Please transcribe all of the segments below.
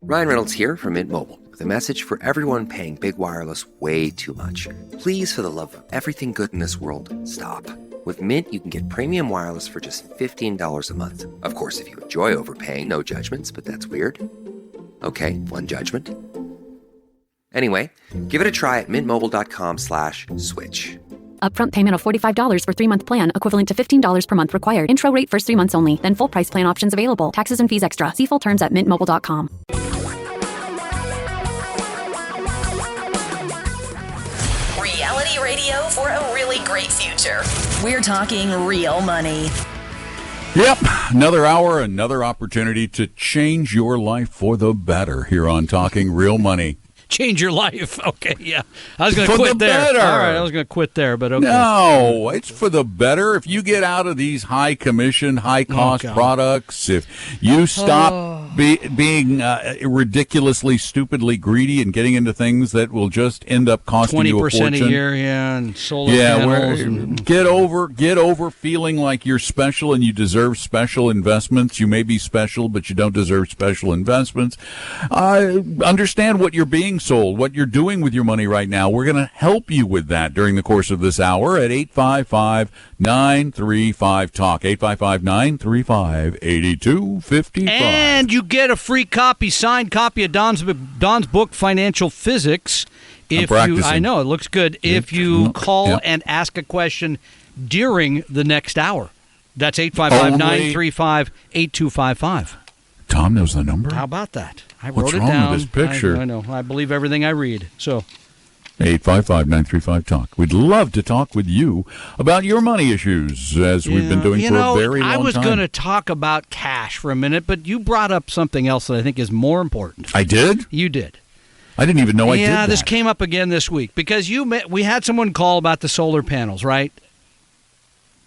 Ryan Reynolds here from Mint Mobile with a message for everyone paying big wireless way too much. Please, for the love of everything good in this world, stop. With Mint, you can get premium wireless for just $15 a month. Of course, if you enjoy overpaying, no judgments, but that's weird. Okay, one judgment. Anyway, give it a try at mintmobile.com/switch. Upfront payment of $45 for 3-month plan, equivalent to $15 per month required. Intro rate first 3 months only, then full price plan options available. Taxes and fees extra. See full terms at mintmobile.com. Reality radio for a really great future. We're talking real money. Yep, another hour, another opportunity to change your life for the better here on Talking Real Money. Change your life. Okay, yeah. I was going to quit there. Better. All right, I was going to quit there, but okay. No, it's for the better. If you get out of these high commission, high cost products, if you stop being ridiculously, stupidly greedy and getting into things that will just end up costing you a fortune. 20% a year, and solar panels. Get over feeling like you're special and you deserve special investments. You may be special, but you don't deserve special investments. Understand what you're being sold, what you're doing with your money right now. We're going to help you with that during the course of this hour at 855-935-TALK, 855-935-8255. And you get a free copy, signed copy of Don's book, Financial Physics. I know, it looks good. If you call and ask a question during the next hour. That's 855-935-8255. Tom knows the number. How about that? I What's wrote it wrong down. with this picture? I know. I believe everything I read. So 855-935-TALK. We'd love to talk with you about your money issues, as we've been doing for a very long time. I was going to talk about cash for a minute, but you brought up something else that I think is more important. I did? You did. I didn't even know I did that. Yeah, this came up again this week because we had someone call about the solar panels, right?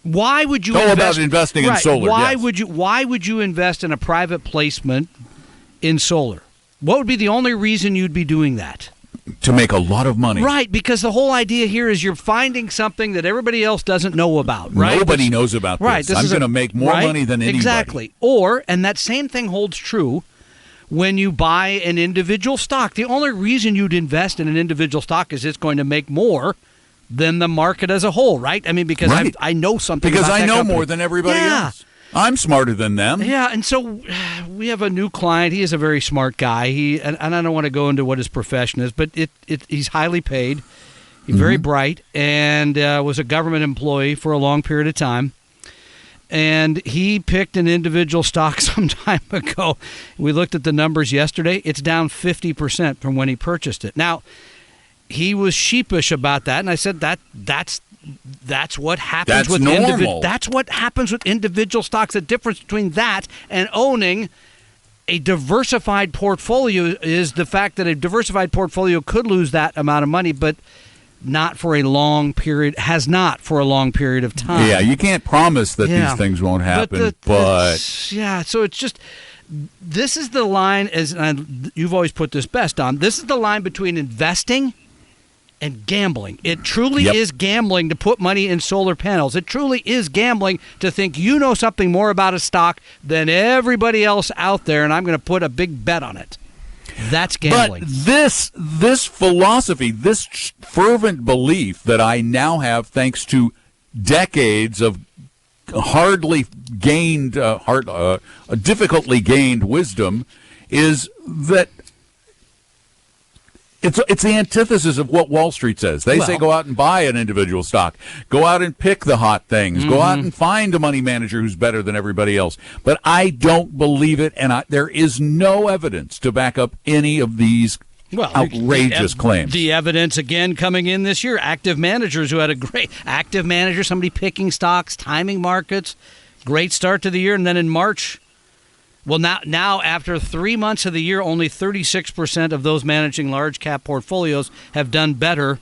Why would you about investing in solar? Why would you invest in a private placement in solar? What would be the only reason you'd be doing that? To make a lot of money. Right, because the whole idea here is you're finding something that everybody else doesn't know about, right? Nobody knows about this. Right, I'm going to make more money than anybody. Exactly. And that same thing holds true when you buy an individual stock. The only reason you'd invest in an individual stock is it's going to make more than the market as a whole, right? I mean, because I know something because about that I know company. more than everybody else. I'm smarter than them. Yeah, and so we have a new client. He is a very smart guy. And I don't want to go into what his profession is, but he's highly paid. He's very bright and was a government employee for a long period of time. And he picked an individual stock some time ago. We looked at the numbers yesterday. It's down 50% from when he purchased it. Now, he was sheepish about that, and I said that's what happens with individual. That's what happens with individual stocks. The difference between that and owning a diversified portfolio is the fact that a diversified portfolio could lose that amount of money, but not for a long period. Has not for a long period of time. Yeah, you can't promise that these things won't happen, but yeah. So it's just. This is the line, you've always put this best on. This is the line between investing and gambling. It truly is gambling to put money in solar panels. It truly is gambling to think you know something more about a stock than everybody else out there, and I'm going to put a big bet on it. That's gambling. But this philosophy, this fervent belief that I now have thanks to decades of difficultly gained wisdom, is that it's the antithesis of what Wall Street says. They say go out and buy an individual stock. Go out and pick the hot things. Go out and find a money manager who's better than everybody else. But I don't believe it, and there is no evidence to back up any of these outrageous claims. The evidence, again, coming in this year. Active managers who had a great active manager, somebody picking stocks, timing markets. Great start to the year, and then in March, now after 3 months of the year, only 36% of those managing large cap portfolios have done better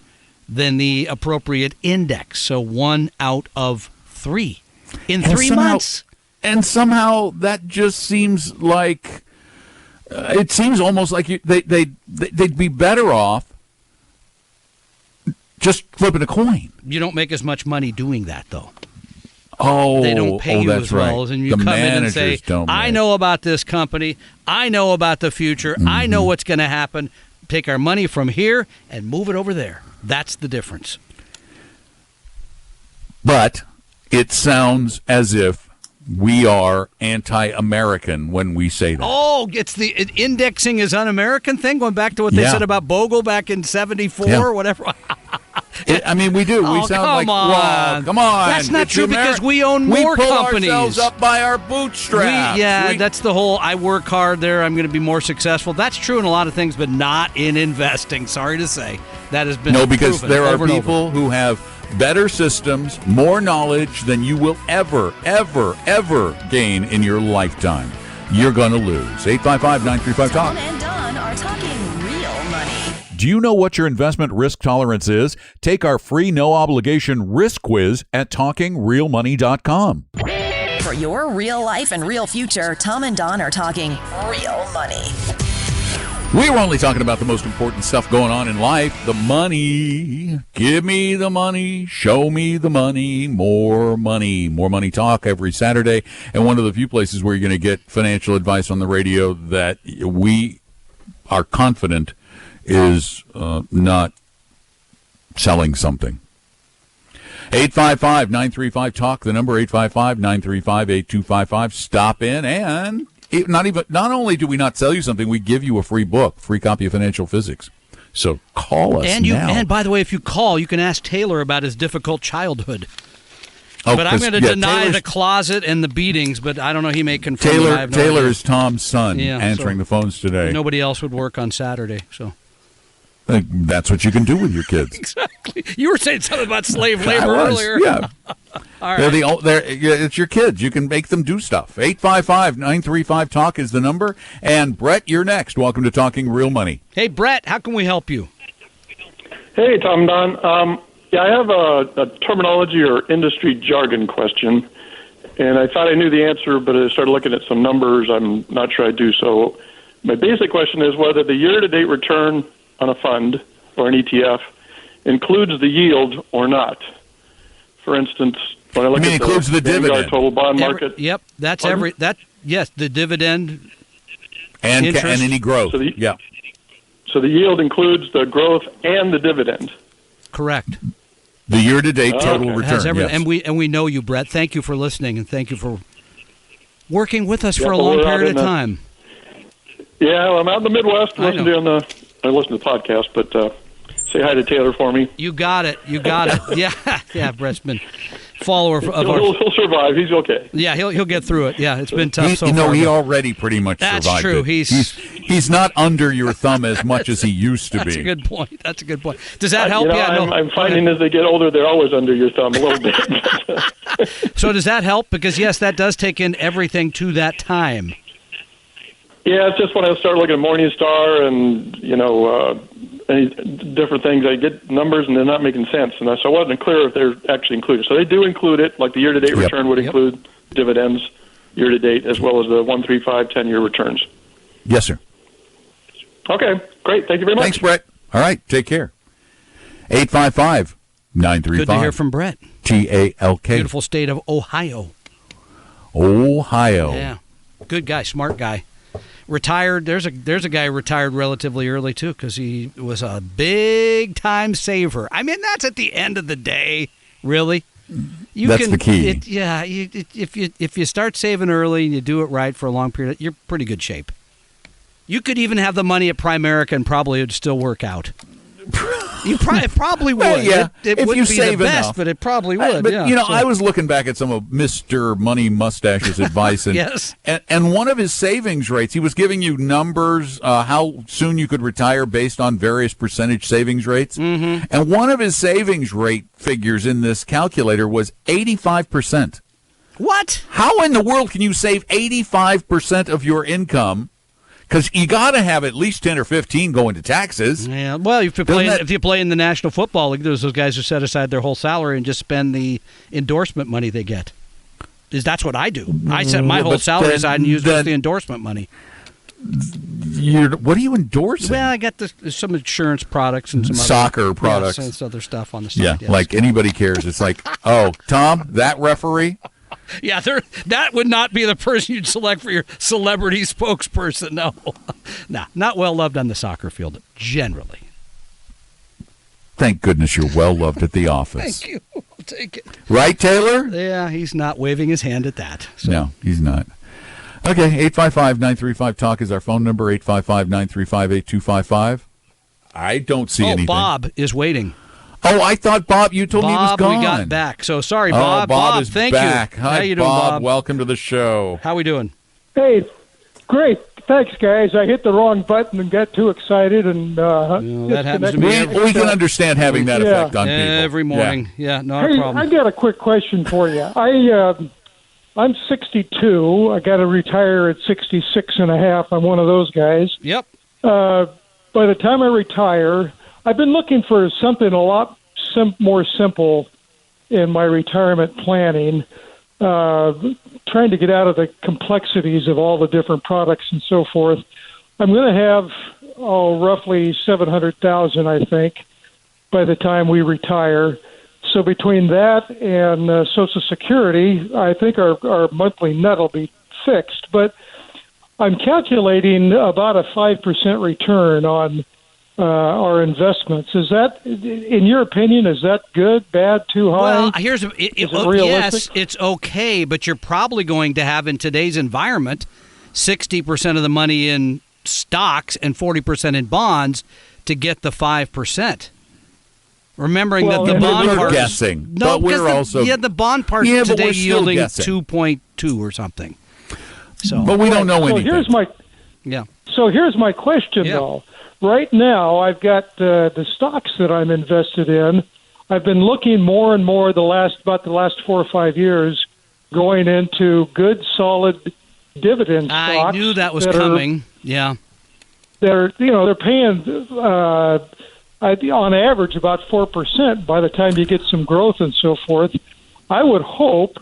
than the appropriate index. So 1 out of 3 in 3 months. And somehow that just seems like it seems almost like they'd be better off just flipping a coin. You don't make as much money doing that, though. Oh, they don't pay you that's as well. right. And you The come in and say, managers don't I make. know about this company. I know about the future. I know what's going to happen. Take our money from here and move it over there. That's the difference. But it sounds as if we are anti-American when we say that. Oh, it's the indexing is un-American thing, going back to what they Yeah. said about Bogle back in 74 Yeah. or whatever. I mean, we do. We Oh, sound come like, on. well, come on. That's not It's true the because we own more we pull companies. ourselves up by our bootstraps. That's the whole I work hard there, I'm going to be more successful. That's true in a lot of things, but not in investing. Sorry to say. That has been No, because proven there are over and over. people who have better systems, more knowledge than you will ever gain in your lifetime. You're going to lose. 855-935-TALK. Tom and Don are talking real money. Do you know what your investment risk tolerance is? Take our free no-obligation risk quiz at TalkingRealMoney.com. For your real life and real future, Tom and Don are talking real money. We were only talking about the most important stuff going on in life, the money. Give me the money, show me the money, more money. More Money Talk every Saturday, and one of the few places where you're going to get financial advice on the radio that we are confident is not selling something. 855-935-TALK, the number 855-935-8255. Stop in and not only do we not sell you something, we give you a free book, free copy of Financial Physics. So call us now. And by the way, if you call, you can ask Taylor about his difficult childhood. Oh, but I'm 'cause, going to yeah, deny Taylor's- the closet and the beatings, but I don't know. He may confirm. that. I have no Taylor idea. is Tom's son Yeah, answering so the phones today. Nobody else would work on Saturday, so. That's what you can do with your kids. Exactly. You were saying something about slave I labor was, earlier. yeah. All They're right. it's your kids. You can make them do stuff. 855-935-TALK is the number. And Brett, you're next. Welcome to Talking Real Money. Hey, Brett, how can we help you? Hey, Tom, Don. I have a terminology or industry jargon question, and I thought I knew the answer, but I started looking at some numbers. I'm not sure I do. So my basic question is whether the year-to-date return on a fund or an ETF includes the yield or not. For instance, when I look at includes the Vanguard dividend. total bond market. Yep, that's Pardon? yes, the dividend. And Interest. any growth. So Yeah. So the yield includes the growth and the dividend. Correct. The year-to-date total Okay. return. Has everything, yes. and we know you, Brett. Thank you for listening, and thank you for working with us for a well, long we're out period in of the- time. Yeah, well, I'm out in the Midwest. I know. I listen to the podcast, but say hi to Taylor for me. You got it. Yeah, yeah. Brett's been follower of our. He'll survive. He's okay. Yeah, he'll get through it. Yeah, it's been tough so He far. already pretty much That's survived true. it. He's not under your thumb as much as he used to That's be. a good point. Does that help? You know, Yeah, no. I'm finding as they get older, they're always under your thumb a little bit. So does that help? Because yes, that does take in everything to that time. Yeah, it's just when I start looking at Morningstar and, any different things, I get numbers and they're not making sense. And so I wasn't clear if they're actually included. So they do include it, like the year-to-date Yep. return would include dividends year-to-date as well as the 1, 3, 5, 10-year returns. Yes, sir. Okay, great. Thank you very much. Thanks, Brett. All right, take care. 855-935. Good to hear from Brett. TALK. Beautiful state of Ohio. Ohio. Yeah, good guy, smart guy. Retired. There's a guy who retired relatively early too because he was a big time saver. I mean, that's at the end of the day, really. That's the key. If you start saving early and you do it right for a long period, you're in pretty good shape. You could even have the money at Primerica and probably it would still work out. It probably would. Well, yeah, It if wouldn't you be save the best, enough. but it probably would. But, yeah. So- I was looking back at some of Mr. Money Mustache's advice. And, Yes. and one of his savings rates, he was giving you numbers, how soon you could retire based on various percentage savings rates. Mm-hmm. And one of his savings rate figures in this calculator was 85%. What? How in the world can you save 85% of your income? Because you got to have at least 10 or 15 going to taxes. Yeah, well, if you play in the National Football League, there's those guys who set aside their whole salary and just spend the endorsement money they get. That's what I do. I set my whole But salary then- aside and use then- the endorsement money. What are you endorsing? Well, I got some insurance products and some soccer other, products. and some other stuff on the side. Yeah, yes. like anybody cares. It's like, oh, Tom, that referee? Yeah, that would not be the person you'd select for your celebrity spokesperson. No, no, not well loved on the soccer field generally. Thank goodness you're well loved at the office. Thank you. I'll take it. Right, Taylor? Yeah, he's not waving his hand at that. So. No, he's not. Okay, 855-935-TALK is our phone number, 855-935-8255. I don't see anything. Bob is waiting. Oh, I thought, Bob, you told me he was gone. We got back. So sorry, Bob. Bob is thank back. you. Hi, How you doing, Bob? Welcome to the show. How we doing? Hey, great. Thanks, guys. I hit the wrong button and got too excited, and that happens to me. We can understand having that effect on people. Every morning. Yeah, not a problem. I got a quick question for you. I'm 62. I got to retire at 66 and a half. I'm one of those guys. Yep. By the time I retire, I've been looking for something a lot more simple in my retirement planning, trying to get out of the complexities of all the different products and so forth. I'm going to have roughly $700,000, I think, by the time we retire. So between that and Social Security, I think our monthly net will be fixed. But I'm calculating about a 5% return on our investments. Is that, in your opinion, is that good, bad, too high? Well, is it yes, realistic? it's okay, but you're probably going to have in today's environment 60% of the money in stocks and 40% in bonds to get the 5%. Remembering that the bond part guessing, no, but we're also the bond part today yielding 2.2 or something. So, but we don't know anything. So here's my question though. Right now, I've got the stocks that I'm invested in. I've been looking more and more about the last 4 or 5 years, going into good, solid dividend stocks. I knew that was coming. They're paying on average about 4% by the time you get some growth and so forth. I would hope.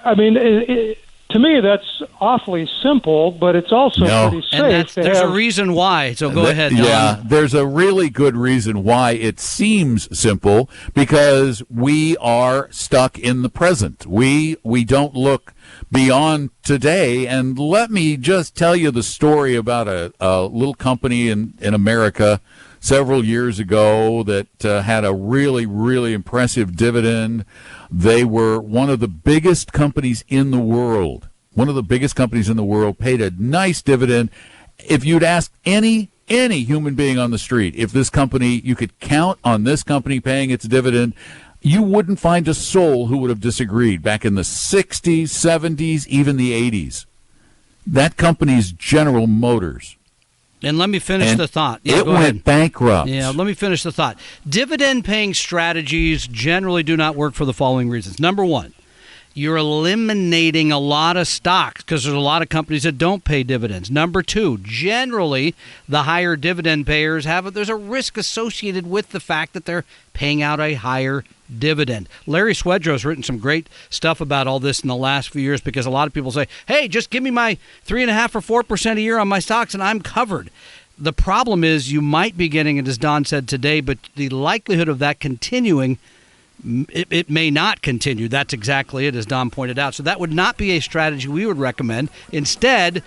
I mean, to me, that's awfully simple, but it's also pretty safe. And there's a reason why, so go ahead, Don. Yeah, there's a really good reason why it seems simple, because we are stuck in the present. We don't look beyond today. And let me just tell you the story about a little company in America several years ago that had a really, really impressive dividend. They were one of the biggest companies in the world. Paid a nice dividend. If you'd ask any human being on the street, if this company, you could count on this company paying its dividend, you wouldn't find a soul who would have disagreed back in the 60s, 70s, even the 80s. That company's General Motors. And let me finish the thought. It went bankrupt. Yeah, let me finish the thought. Dividend-paying strategies generally do not work for the following reasons. Number one, you're eliminating a lot of stocks because there's a lot of companies that don't pay dividends. Number two, generally, the higher dividend payers there's a risk associated with the fact that they're paying out a higher dividend. Larry Swedroe's written some great stuff about all this in the last few years, because a lot of people say, hey, just give me my 3.5% or 4% a year on my stocks and I'm covered. The problem is you might be getting it, as Don said today, but the likelihood of that continuing, it may not continue. That's exactly it, as Don pointed out. So that would not be a strategy we would recommend. Instead,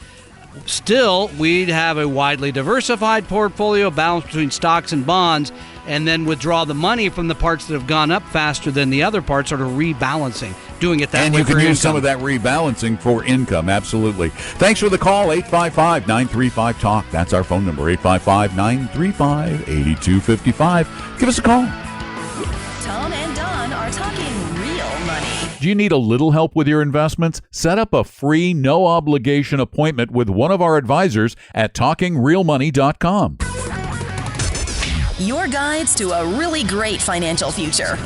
still, we'd have a widely diversified portfolio, balanced between stocks and bonds, and then withdraw the money from the parts that have gone up faster than the other parts, sort of rebalancing, doing it that way. And you can use some of that that rebalancing for income, absolutely. Thanks for the call, 855-935-TALK. That's our phone number, 855-935-8255. Give us a call. Tom and Don are talking real money. Do you need a little help with your investments? Set up a free, no-obligation appointment with one of our advisors at TalkingRealMoney.com. Your guides to a really great financial future.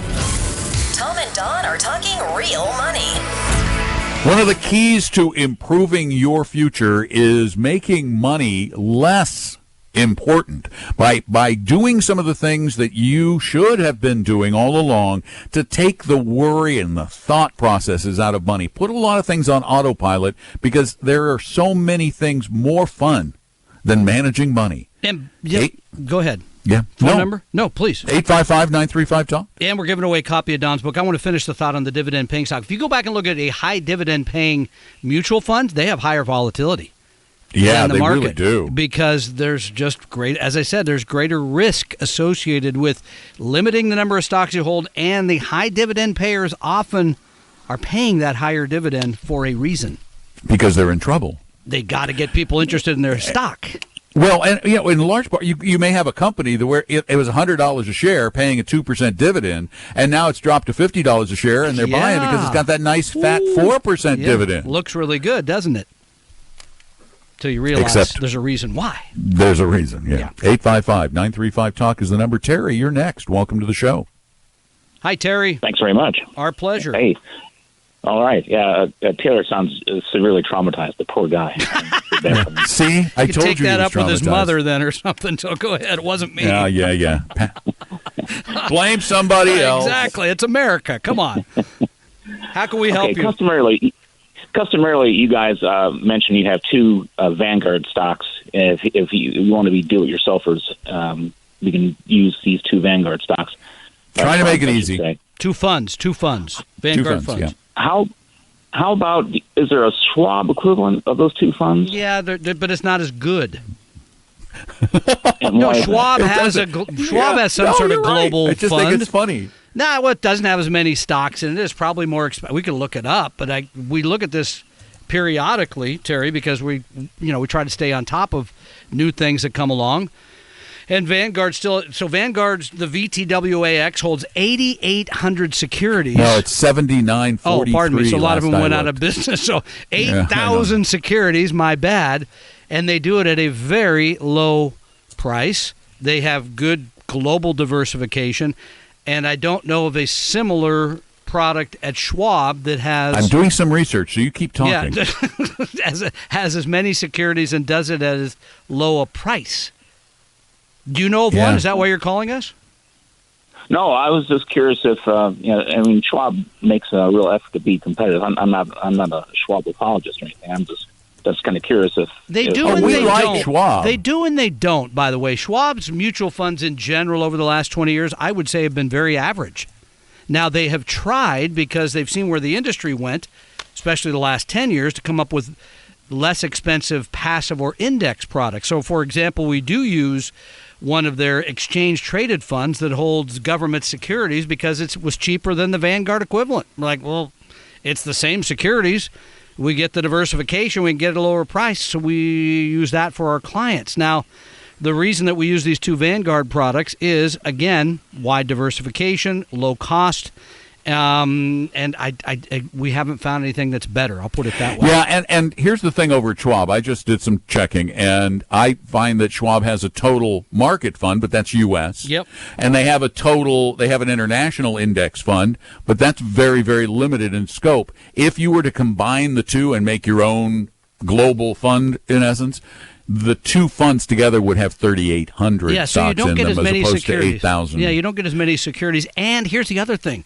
Tom and Don are talking real money. One of the keys to improving your future is making money less important by doing some of the things that you should have been doing all along to take the worry and the thought processes out of money. Put a lot of things on autopilot, because there are so many things more fun than managing money. And go ahead. Yeah. Phone number? No, please. 855-935-TALK. And we're giving away a copy of Don's book. I want to finish the thought on the dividend-paying stock. If you go back and look at a high dividend-paying mutual fund, they have higher volatility. Yeah, the they market really do. Because there's just as I said, there's greater risk associated with limiting the number of stocks you hold, and the high dividend payers often are paying that higher dividend for a reason. Because they're in trouble. They got to get people interested in their stock. Well, and in large part, you may have a company where it was $100 a share paying a 2% dividend, and now it's dropped to $50 a share, and they're buying it because it's got that nice fat 4% dividend. Looks really good, doesn't it? Till you realize there's a reason why. There's a reason, yeah. 855-935-TALK is the number. Terry, you're next. Welcome to the show. Hi, Terry. Thanks very much. Our pleasure. Hey. All right. Yeah, Taylor sounds severely traumatized. The poor guy. See, I told you take that he was up with his traumatized. mother then or something. So go ahead. It wasn't me. Yeah. Blame somebody else. Exactly. It's America. Come on. How can we help you? Customarily, you guys mentioned you have two Vanguard stocks. If you want to be do-it-yourselfers, we can use these two Vanguard stocks. Trying to make it easy. Say. Two funds. Vanguard funds. Yeah. How about, is there a Schwab equivalent of those two funds? Yeah, but it's not as good. No, Schwab has some sort of global I just fund. think it's funny. No, it doesn't have as many stocks in it. It's probably more expensive. We can look it up, but we look at this periodically, Terry, because we try to stay on top of new things that come along. And Vanguard's the VTWAX holds 8,800 securities. No, it's 7,943. Oh, pardon me. So a lot of them went out of looked. business. So 8,000 securities, my bad. And they do it at a very low price. They have good global diversification. And I don't know of a similar product at Schwab that has... I'm doing some research, so you keep talking. Yeah, has as many securities and does it at as low a price. Do you know of one? Is that why you're calling us? No, I was just curious if Schwab makes a real effort to be competitive. I'm not a Schwab apologist or anything. I'm just kind of curious if they do and they don't. Schwab. They do and they don't. By the way, Schwab's mutual funds in general over the last 20 years, I would say, have been very average. Now they have tried because they've seen where the industry went, especially the last 10 years, to come up with less expensive passive or index products. So, for example, we do use one of their exchange-traded funds that holds government securities because it was cheaper than the Vanguard equivalent. We're like, well, it's the same securities. We get the diversification. We can get a lower price, so we use that for our clients. Now, the reason that we use these two Vanguard products is, again, wide diversification, low cost, and we haven't found anything that's better. I'll put it that way. Yeah, and here's the thing over at Schwab. I just did some checking, and I find that Schwab has a total market fund, but that's U.S. Yep. And they have an international index fund, but that's very, very limited in scope. If you were to combine the two and make your own global fund, in essence, the two funds together would have 3,800 so stocks you don't in get them as as many opposed securities. to 8,000. Yeah, you don't get as many securities. And here's the other thing.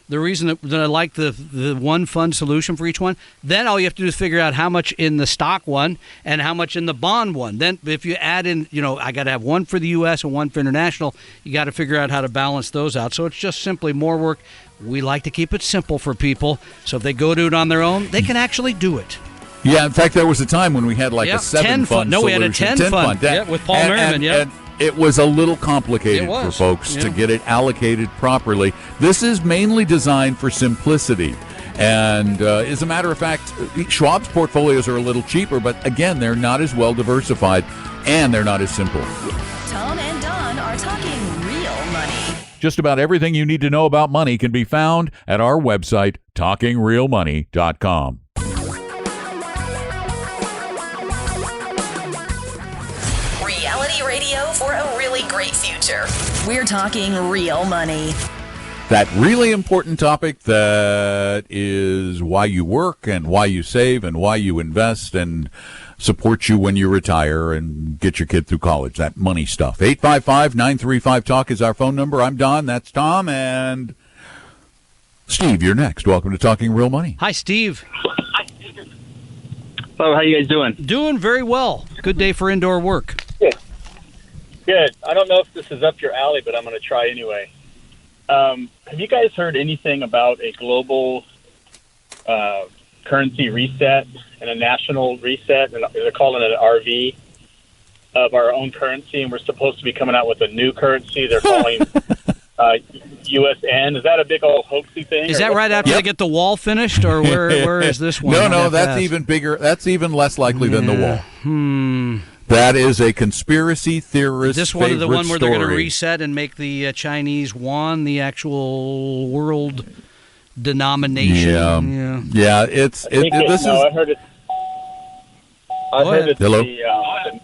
The reason that I like the one fund solution for each one, then all you have to do is figure out how much in the stock one and how much in the bond one. Then if you add in, I got to have one for the U.S. and one for international, you got to figure out how to balance those out. So it's just simply more work. We like to keep it simple for people. So if they go do it on their own, they can actually do it. Yeah, in fact, there was a time when we had a 7 fund No, solution. we had a 10 fund. With Paul Merriman, and it was a little complicated for folks to get it allocated properly. This is mainly designed for simplicity. And as a matter of fact, Schwab's portfolios are a little cheaper, but again, they're not as well diversified and they're not as simple. Tom and Don are talking real money. Just about everything you need to know about money can be found at our website, TalkingRealMoney.com. Reality radio for a really great future. We're talking real money. That really important topic that is why you work and why you save and why you invest and support you when you retire and get your kid through college, that money stuff. 855-935-TALK is our phone number. I'm Don, that's Tom, and Steve, you're next. Welcome to Talking Real Money. Hi, Steve. Hello, how you guys doing? Doing very well. Good day for indoor work. Good. I don't know if this is up your alley, but I'm going to try anyway. Have you guys heard anything about a global currency reset and a national reset? And they're calling it an RV of our own currency, and we're supposed to be coming out with a new currency. They're calling USN. Is that a big old hoaxy thing? Is that right after they get the wall finished, or where is this one? No, that's even bigger. That's even less likely than the wall. That is a conspiracy theorist. Is this one of the one where they're going to story. reset and make the Chinese yuan the actual world denomination? Yeah. This I heard it. I heard it's Hello? the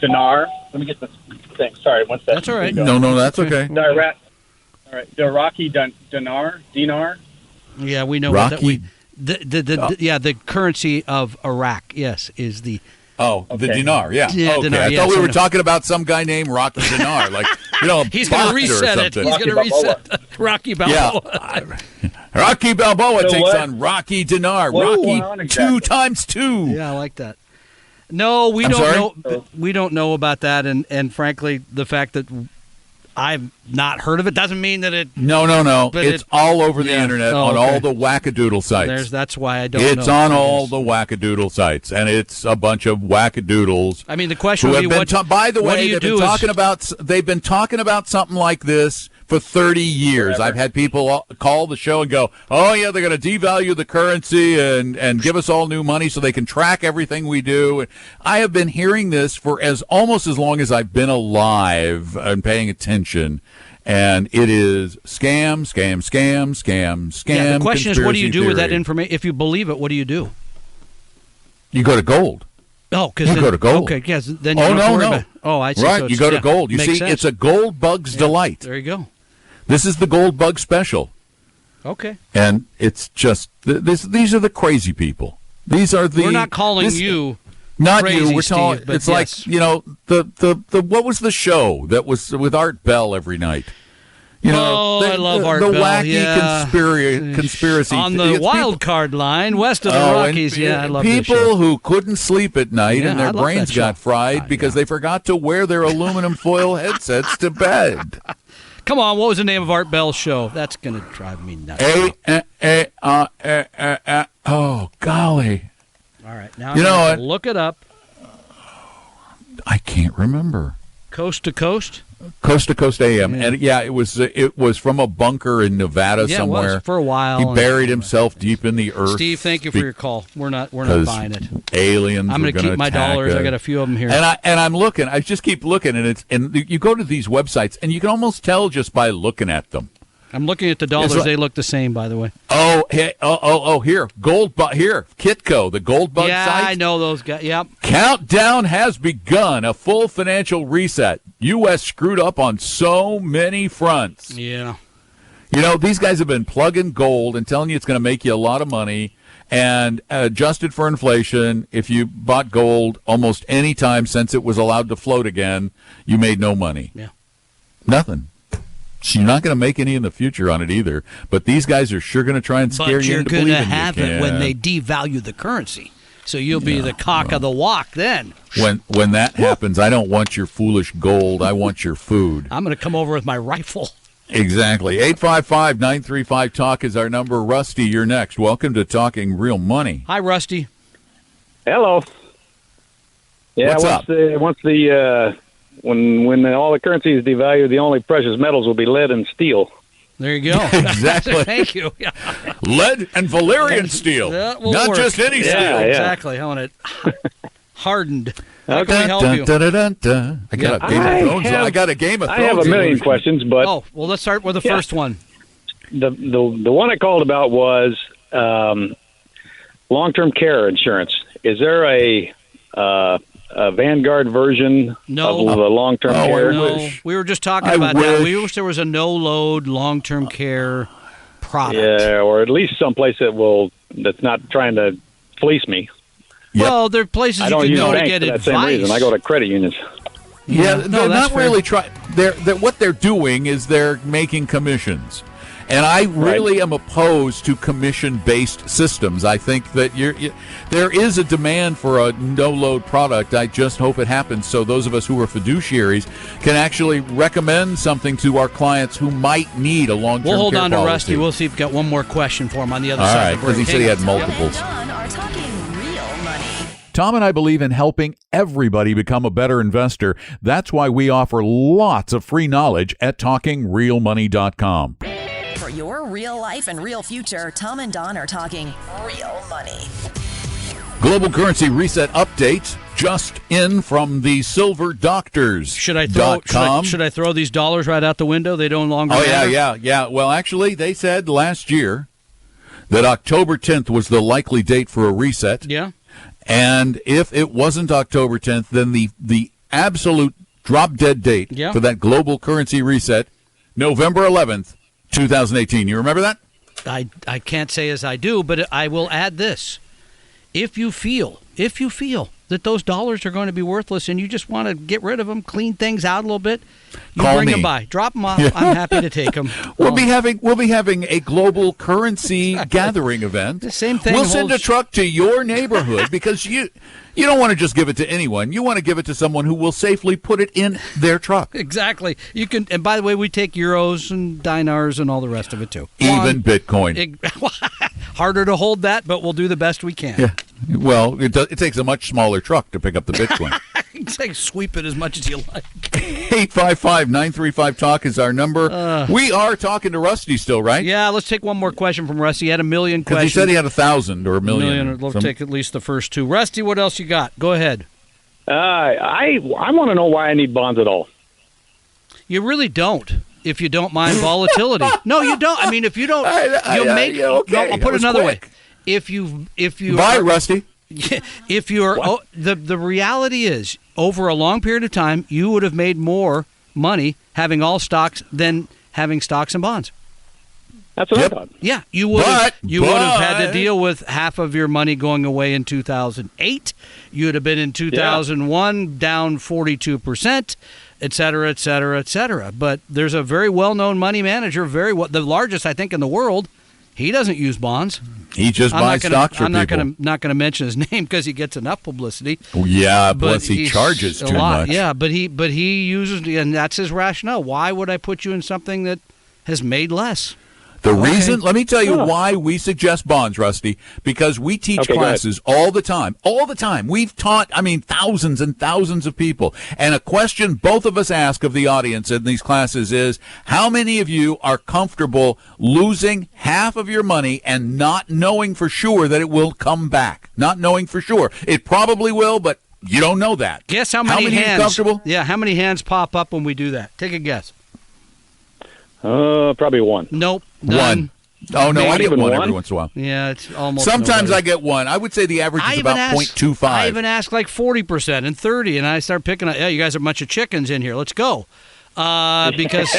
dinar. Let me get this thing. Sorry, one second. That's all right. No, that's okay. All right, the Iraqi dinar. Yeah, we know Rocky. the currency of Iraq. Yes, is the. The dinar, yeah. Yeah, okay. dinar, I yes, thought we I were know. talking about some guy named Rocky Dinar, like he's going to reset it. He's going to reset Rocky Balboa. Yeah. Rocky Balboa takes on Rocky Dinar. Rocky 2 times 2. Yeah, I like that. No, we don't know. We don't know about that, and frankly, the fact that I've not heard of it doesn't mean that it. No. It's all over the internet on all the wackadoodle sites. That's why I don't know. It's on all the wackadoodle sites, and it's a bunch of wackadoodles. I mean, the question would be, by the way, they've been talking about something like this for 30 years. I've had people call the show and go, oh, yeah, they're going to devalue the currency and give us all new money so they can track everything we do. I have been hearing this for almost as long as I've been alive and paying attention. And it is scam. Yeah, the question is, what do you do with that theory. information? If you believe it, what do you do? You go to gold. Oh, because you go to gold. Okay, yes. Then you don't have to worry about. Oh, I see. Right, So you go to gold. You see, sense. it's a gold bug's delight. There you go. This is the gold bug special. Okay. And it's just these are the crazy people. These are the. We're not calling you. Not crazy, you. We're Steve, talking. but It's yes. like the what was the show that was with Art Bell every night? I love Art Bell. The wacky yeah. conspiracy on the wild card line west of the Rockies. I love this people show. who couldn't sleep at night and I their love brains that show. got fried because they forgot to wear their aluminum foil headsets to bed. Come on, what was the name of Art Bell's show? That's going to drive me nuts. Oh, golly. All right, now I'm going to look it up. I can't remember. Coast to Coast? Coast to Coast AM. And it was from a bunker in Nevada somewhere. It was for a while. He buried himself deep in the earth. Steve, thank you for your call. We're not buying it. Aliens. I'm going to keep my dollars. I got a few of them here. And I'm looking. I just keep looking, and you go to these websites, and you can almost tell just by looking at them. I'm looking at the dollars. They look the same, by the way. Oh, hey, here, here, Kitco, the gold bug site. Yeah, I know those guys. Yep. Countdown has begun. A full financial reset. U.S. screwed up on so many fronts. Yeah. These guys have been plugging gold and telling you it's going to make you a lot of money. And adjusted for inflation, if you bought gold almost any time since it was allowed to float again, you made no money. Yeah. Nothing. So you're not going to make any in the future on it either. But these guys are sure going to try and scare you into believing you can. But you're going to have it when they devalue the currency. So you'll be the cock of the walk then. When that happens, I don't want your foolish gold. I want your food. I'm going to come over with my rifle. Exactly. 855-935-TALK is our number. Rusty, you're next. Welcome to Talking Real Money. Hi, Rusty. Hello. Yeah, What's up? When all the currency is devalued, the only precious metals will be lead and steel. There you go. Exactly. Thank you. Yeah. Lead and Valyrian steel. That will Not work. just any steel. Yeah. Exactly. I want it hardened. How Okay. can we help you? I got a Game of Thrones. I have a million illusion. questions, but Oh, well, let's start with the first one. the one I called about was long-term care insurance. Is there a Vanguard version No. of the long-term care? No, we were just talking about that. We wish there was a no-load long-term care product. Yeah, or at least someplace that's not trying to fleece me. Yep. Well, there are places I you don't can use go to banks get for that advice. same reason. I go to credit unions. Yeah, No, they're that's not fair. really trying. What they're doing is they're making commissions. And I really am opposed to commission-based systems. I think that there is a demand for a no-load product. I just hope it happens so those of us who are fiduciaries can actually recommend something to our clients who might need a long-term care policy. We'll hold on to Rusty. We'll see if we've got one more question for him on the other side. All right, because he said he had multiples. John are talking real money. Tom and I believe in helping everybody become a better investor. That's why we offer lots of free knowledge at TalkingRealMoney.com. For your real life and real future, Tom and Don are talking real money. Global currency reset update just in from the Silver Doctors. Should I throw these dollars right out the window? They don't longer matter? Yeah. Well, actually, they said last year that October 10th was the likely date for a reset. Yeah. And if it wasn't October 10th, then the absolute drop-dead date for that global currency reset, November 11th, 2018. You remember that? I can't say as I do, but I will add this. If you feel that those dollars are going to be worthless and you just want to get rid of them, clean things out a little bit, you Call bring me. them by. Drop them off. I'm happy to take them. We'll be having a global currency gathering event. The same thing We'll send a truck to your neighborhood because you don't want to just give it to anyone. You want to give it to someone who will safely put it in their truck. Exactly. You can. And by the way, we take euros and dinars and all the rest of it too. Even Bitcoin. Harder to hold that, but we'll do the best we can. Yeah. Well, it takes a much smaller truck to pick up the Bitcoin. Sweep it as much as you like. 855-935-TALK is our number. We are talking to Rusty still, right? Yeah, let's take one more question from Rusty. He had a million Because questions. he said he had 1,000 or a million. We'll take at least the first two. Rusty, what else you got? Go ahead. I want to know why I need bonds at all. You really don't. If you don't mind volatility. No, you don't. I mean, if you don't, I'll put it another way. If you Bye, Rusty. If you're the reality is, over a long period of time, you would have made more money having all stocks than having stocks and bonds. That's what I thought. Yeah, you would have had to deal with half of your money going away in 2008. You would have been in 2001 down 42%. Et cetera, et cetera, et cetera. But there's a very well-known money manager, the largest, I think, in the world. He doesn't use bonds. He just buys stocks for people. I'm not going to mention his name because he gets enough publicity. Yeah, plus he charges too much. Yeah, but he uses, and that's his rationale. Why would I put you in something that has made less? The reason, let me tell you why we suggest bonds, Rusty, because we teach classes all the time. All the time. We've taught, thousands and thousands of people. And a question both of us ask of the audience in these classes is, how many of you are comfortable losing half of your money and not knowing for sure that it will come back? Not knowing for sure. It probably will, but you don't know that. Guess how many hands? Are comfortable? Yeah, how many hands pop up when we do that? Take a guess. Probably one. Nope. None. Oh, no, I get one every once in a while. Yeah, it's almost Sometimes nobody. I get one. I would say the average is about 0.25. I even ask like 40% and 30%, and I start picking up, you guys are a bunch of chickens in here. Let's go. Because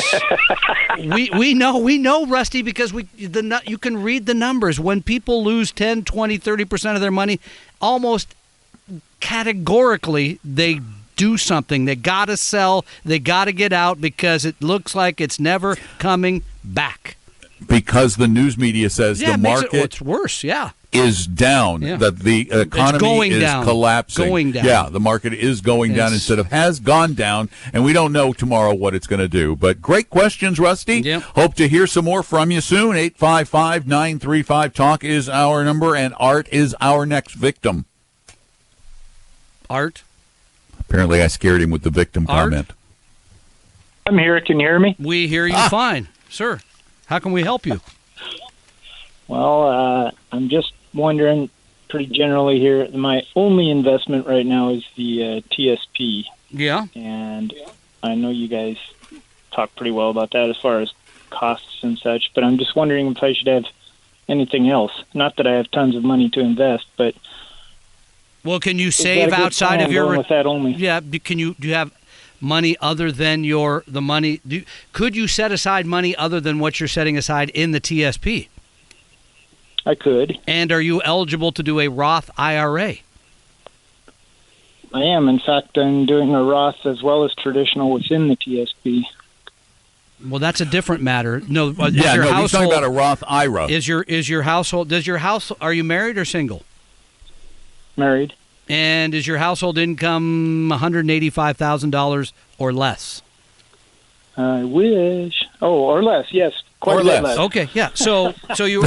we know, Rusty, because you can read the numbers. When people lose 10, 20, 30% of their money, almost categorically they do something. They got to sell. They got to get out because it looks like it's never coming back. Because the news media says the market it's worse, is down, that the economy is collapsing. Going down. Yeah, the market is going down instead of has gone down, and we don't know tomorrow what it's going to do. But great questions, Rusty. Yep. Hope to hear some more from you soon. 855-935-TALK is our number, and Art is our next victim. Art? Apparently I scared him with the victim comment. I'm here. Can you hear me? We hear you fine. Sir, how can we help you? Well, I'm just wondering pretty generally here. My only investment right now is the TSP. Yeah. And I know you guys talk pretty well about that as far as costs and such, but I'm just wondering if I should have anything else. Not that I have tons of money to invest, but... Well, can you save outside of your... with that only? Yeah, do you have money other than the money? Could you set aside money other than what you're setting aside in the TSP? I could. And are you eligible to do a Roth IRA? I am. In fact, I'm doing a Roth as well as traditional within the TSP. Well, that's a different matter. No, he's talking about a Roth IRA. Is your household? Are you married or single? Married. And is your household income $185,000 or less? I wish. Oh, or less. Yes, quite a bit less. Okay, yeah. So you.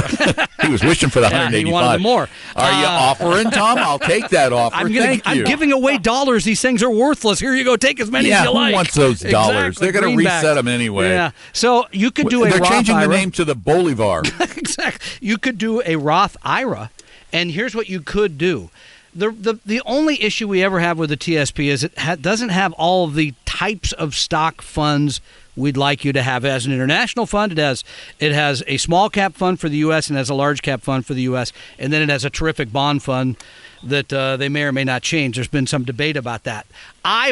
He was wishing for the 185. He wanted more. Are you offering, Tom? I'll take that offer. I'm giving away dollars. These things are worthless. Here you go. Take as many as you like. Who wants those dollars? Exactly. They're going to reset them anyway. Yeah. So you could do a They're Roth changing IRA. the name to the Bolivar. Exactly. You could do a Roth IRA, and here's what you could do. The only issue we ever have with the TSP is it doesn't have all of the types of stock funds we'd like you to have. As an international fund, it has a small cap fund for the U.S. and has a large cap fund for the U.S. and then it has a terrific bond fund that they may or may not change. There's been some debate about that.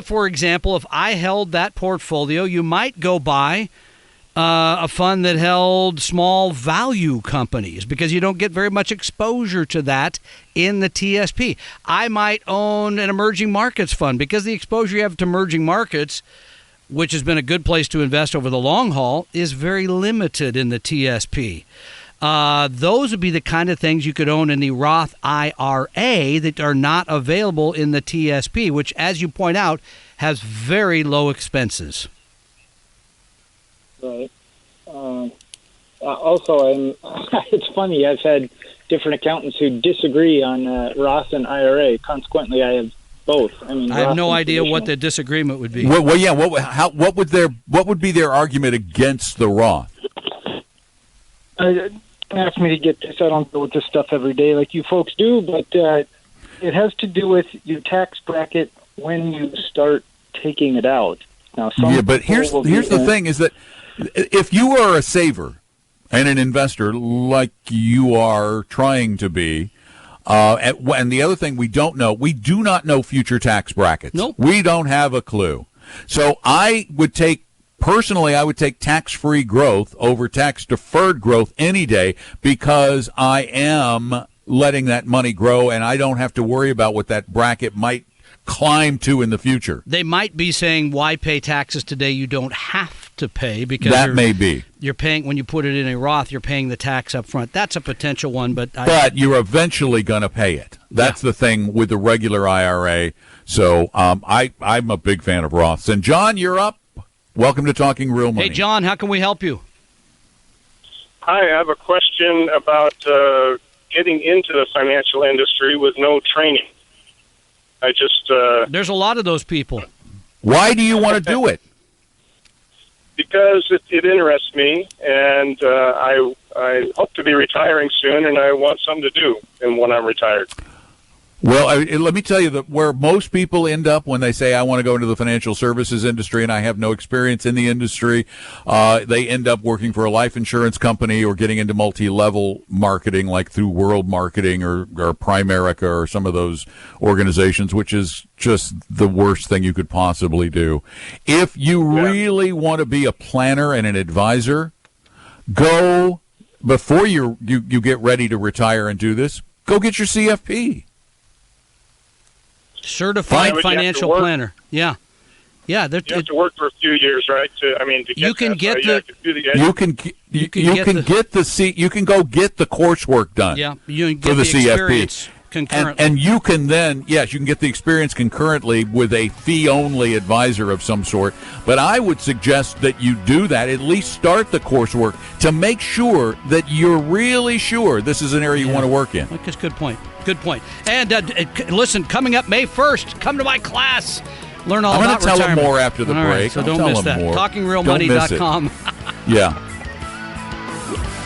For example, if I held that portfolio, you might go buy a fund that held small value companies because you don't get very much exposure to that in the TSP. I might own an emerging markets fund because the exposure you have to emerging markets, which has been a good place to invest over the long haul, is very limited in the TSP. Those would be the kind of things you could own in the Roth IRA that are not available in the TSP, which, as you point out, has very low expenses. Right. Also, it's funny. I've had different accountants who disagree on Roth and IRA. Consequently, I have both. I have no idea what the disagreement would be. Well, yeah. What would be their argument against the Roth? Ask me to get this. I don't deal with this stuff every day like you folks do, but it has to do with your tax bracket when you start taking it out. Now, but here's the thing: is that if you are a saver and an investor like you are trying to be, and the other thing we do not know future tax brackets. Nope. We don't have a clue. So I would take tax-free growth over tax-deferred growth any day because I am letting that money grow and I don't have to worry about what that bracket might climb to in the future. They might be saying, why pay taxes today you don't have to pay, because that may be. You're paying, when you put it in a Roth, you're paying the tax up front. That's a potential one, but you're eventually going to pay it. That's the thing with the regular IRA. So I'm a big fan of Roths. And John, you're up. Welcome to Talking Real Money. Hey, John, how can we help you? Hi, I have a question about getting into the financial industry with no training. I just there's a lot of those people. Why do you want to do it? Because it interests me, and I hope to be retiring soon, and I want something to do when I'm retired. Well, let me tell you that where most people end up when they say, I want to go into the financial services industry and I have no experience in the industry, they end up working for a life insurance company or getting into multi-level marketing like through World Marketing or Primerica or some of those organizations, which is just the worst thing you could possibly do. If you really want to be a planner and an advisor, go, before you get ready to retire and do this, go get your CFP. Certified financial planner. Yeah. You have to work for a few years, right? To get you can that. get So you can get the coursework done. Yeah, you can get for the experience CFP. Concurrently. And you can then, you can get the experience concurrently with a fee-only advisor of some sort. But I would suggest that you do that, at least start the coursework to make sure that you're really sure this is an area you want to work in. That's a good point. Good point. And listen, coming up May 1st, come to my class. Learn all about retirement. I'm going to tell them more after the break. Right, so don't miss that. TalkingRealMoney.com. Yeah.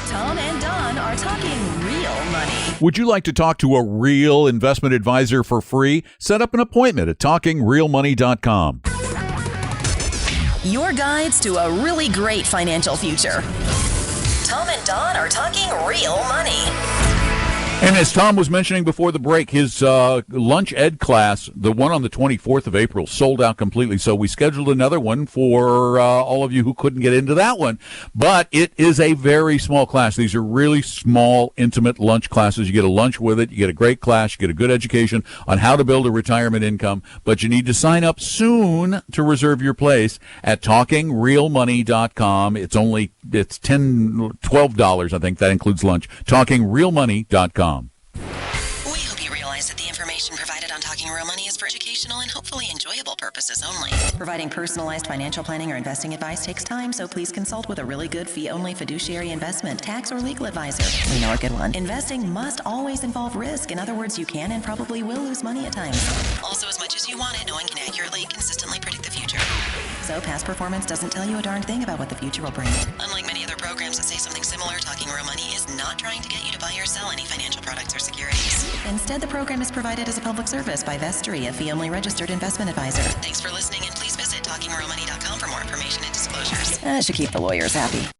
Tom and Don are talking real money. Would you like to talk to a real investment advisor for free? Set up an appointment at TalkingRealMoney.com. Your guides to a really great financial future. Tom and Don are talking real money. And as Tom was mentioning before the break, his lunch ed class, the one on the 24th of April, sold out completely. So we scheduled another one for all of you who couldn't get into that one. But it is a very small class. These are really small, intimate lunch classes. You get a lunch with it. You get a great class. You get a good education on how to build a retirement income. But you need to sign up soon to reserve your place at TalkingRealMoney.com. It's $12, I think. That includes lunch. TalkingRealMoney.com. We hope you realize that the information provided on Talking Real Money is for educational and hopefully enjoyable purposes only. Providing personalized financial planning or investing advice takes time, so please consult with a really good fee-only fiduciary investment, tax, or legal advisor. We know a good one. Investing must always involve risk. In other words, you can and probably will lose money at times. Also, as much as you want it, no one can accurately, consistently predict the future. So past performance doesn't tell you a darn thing about what the future will bring. Unlike many other programs that say something similar, Talking Real Money is not trying to get you to buy or sell any financial products or securities. Instead, the program is provided as a public service by Vestry, a fee-only registered investment advisor. Thanks for listening, and please visit TalkingRealMoney.com for more information and disclosures. That should keep the lawyers happy.